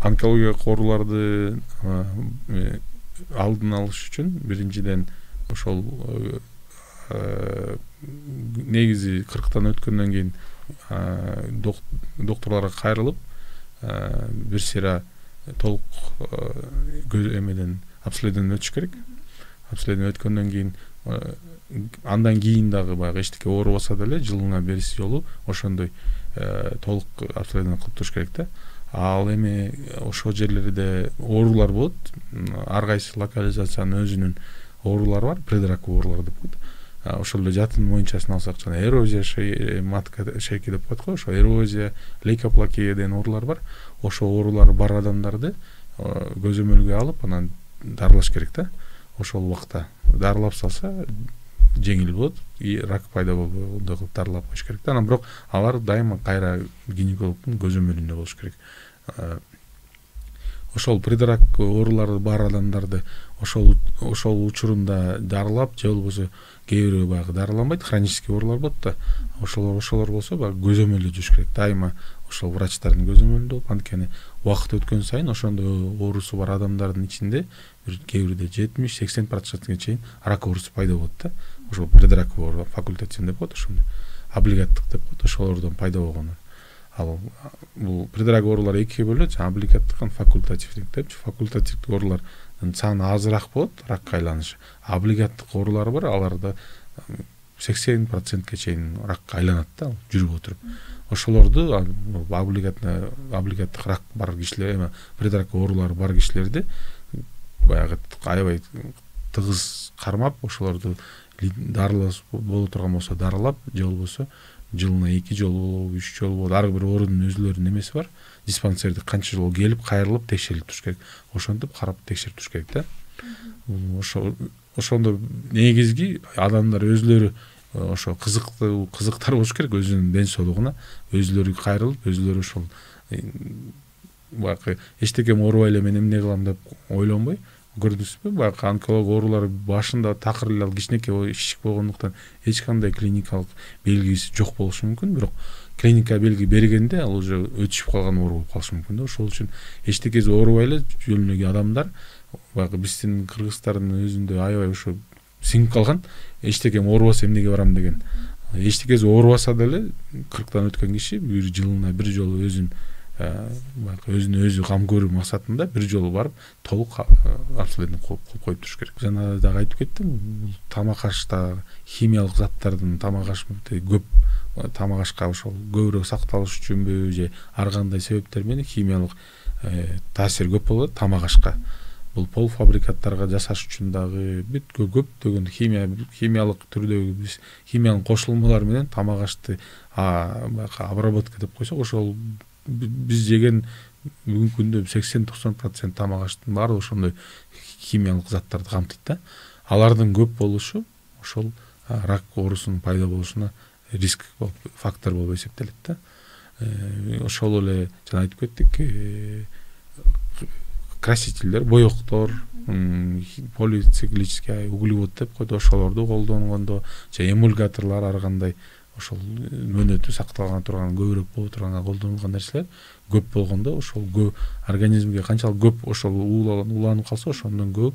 онкологиялык ооруларды алдын алыш үчүн биринчиден ошол негизи 40тан өткөндөн кийин докторлорго кайрылып бир сыйра толук эмеден обследование өтүш керек. Обследование өткөндөн кийин андан кийин дагы баягы эчтеке оорубаса деле жылына бир жолу ошондой толук обследование кылып туруш керек да. Ал эми ошол жерлерде оорулар болот. Ар кайсы локализациянын өзүнүн оорулары бар, предрак оорулар деп коет. Ошол эле жатын моюнчасын алсак, жана эрозия матка шейки деп коет го, ошо эрозия, лейкоплакия деген оорулар бар. Ошо оорулары бар адамдарды көзөмөлгө алып, анан дарылаш керек да. Ошол убакта дарылап салса жеңил болот, рак пайда болбогондой кылып дарылап коюш керек да. Анан бирок алар дайыма кайра гинекологдун көзөмөлүндө болуш керек. Ошол предрак оорулары бар адамдарды ошол учурунда дарылап, же болбосо кээ бирөө баягы дарыланбайт, хронический оорулар болот да. Ошолор болсо баягы көзөмөлдө жүрүш керек. Дайыма ошол врачтардын көзөмөлүндө болуп, анткени убакыт өткөн сайын ошондой оорусу бар адамдардын ичинде кээ бирде 70-80%га чейин рак оорусу пайда болот да. Ошол предрак оору, факультативный деп коет, ошондой облигаттык деп коет, ошолордон пайда болгону. Ал бул предрак оорулар экиге бөлүнөт, облигаттык, факультативдик деп. Факультативдик оорулардын саны азыраак болот, ракка айланышы. Облигаттык оорулар бар, аларда 80%га чейин ракка айланат да, жүрүп отуруп. Ошолорду облигаттык рак бар кишилер, предрак оорулары бар кишилерди баягы аябай тыгыз кармап, ошолорду дарылап боло турган болсо дарылап, же болбосо жылына 2 жолу, 3 жолу, ар бир оорунун өзлөрүнүн эмеси бар. Диспансерде канча жолу келип, кайрылып текшерилип туруш керек. Ошентип карап текшерип туруш керек да. Ошондо негизги адамдар өзлөрү ошо кызыктар болуш керек өзүнүн ден соолугуна, өзлөрү кайрылып, өзлөрү ошол баягы эчтеке оорубай эле мен эмне кылам деп ойлонбой, көрдүңүзбү, баягы онколог оорулары башында такыр эле кичинекей шишик болгондуктан эч кандай клиникалык белгиси жок болушу мүмкүн, бирок клиника белги бергенде ал уже өтүшүп калган оору болуп калышы мүмкүн да. Ошол үчүн эчтекеси оорубай эле жөнүндөгү адамдар баягы биздин кыргыздардын өзүндө аябай ошо сиңип калган, эчтеке оорубаса эмнеге барам деген. Эчтекеси оорубаса деле 40тан өткөн киши бир жылына бир жолу өзүнө өзү кам көрүү максатында бир жолу барып толук обследование кылып коюп туруш керек. Жана дагы айтып кеттим, тамак ашта химиялык заттардын тамак аш көп, тамак ашка ошол көбүрөөк сакталыш үчүнбү же ар кандай себептер менен химиялык таасир көп болот тамак ашка. Бул полуфабрикаттарга жасаш үчүн дагы көптөгөн химиялык түрдөгү биз химиялык кошулмалар менен тамак ашты обработка деп койсок, ошол биз жеген бүгүнкү күндө 80-90% тамак аштын баары ошондой химиялык заттарды камтыйт да. Алардын көп болушу ошол рак оорусунун пайда болушуна риск фактор болуп эсептелет да. Ошол эле жана айтып кеттик, красительдер, боектор, полициклический углевод деп коет, ошолорду колдонгондо же эмульгаторлор ар кандай ошол мөөнөтү сакталган турган көбүрөөк боло турганга колдонулган нерселер көп болгондо ошол организмге канчалык көп ошол ууланып калса, ошондон көп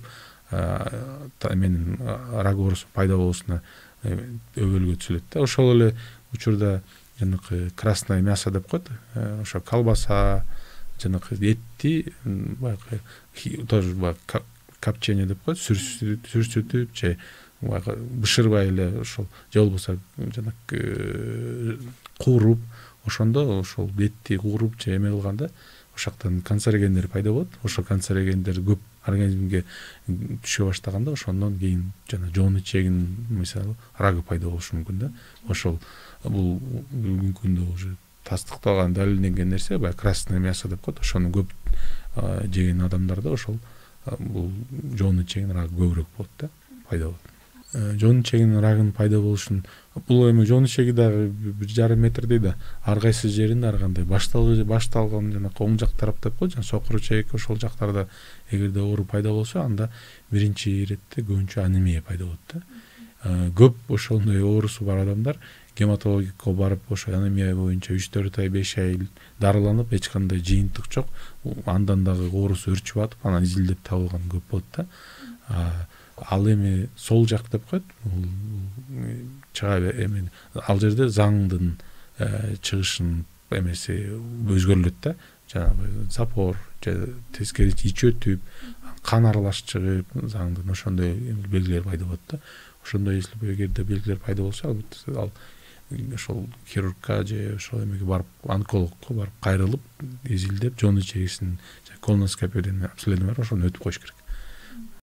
менин рак оорусу пайда болушуна өбөлгө түзүлөт да. Ошол эле учурда жанакы красное мясо деп коет, ошо колбаса, жанакы этти баягы тоже копчение деп коет, сүрсүтүп же бышырбай эле ошол же болбосо жанакы кууруп, ошондо ошол этти кууруп же эме кылганда ошоктон канцерогендер пайда болот. Ошол канцерогендер көп организмге түшө баштаганда ошондон кийин жана жоон ичегинин мисалы рагы пайда болушу мүмкүн да. Ошол бул бүгүнкү күндө уже тастыкталган, далилденген нерсе, баягы красное мясо деп коет. Ошону көп жеген адамдарда ошол бул жоон ичегинин рагы көбүрөөк болот да, пайда болот. Жоон ичегинин рагынын пайда болушун бул эми жоон ичеги дагы 1,5 метрдей да, ар кайсы жеринде ар кандай башталган жанакы оң жак тарап деп коет, жана сокур ичек ошол жактарда эгерде оору пайда болсо, анда биринчи иретте көбүнчө анемия пайда болот да. көп ошондой оорусу бар адамдар гематологикко барып ошо анемия боюнча 3-4 ай 5 ай дарыланып эч кандай жыйынтык жок, андан дагы оорусу өрчүп атып анан изилдеп табылган көп болот да. Ал эми сол жак деп коет, бул чыга эми ал жерде заңдын чыгышын эмеси өзгөрүлөт да, жанагы запор же тескери ич өтүп кан аралаш чыгып заңдын ошондой белгилер пайда болот да. Ошондой если эгерде белгилер пайда болсо, албетте ал ошол хирургка же ошол эмеге барып, онкологко барып кайрылып изилдеп, жон ичегисин колоноскопиядан обследование бар, ошону өтүп коюш керек.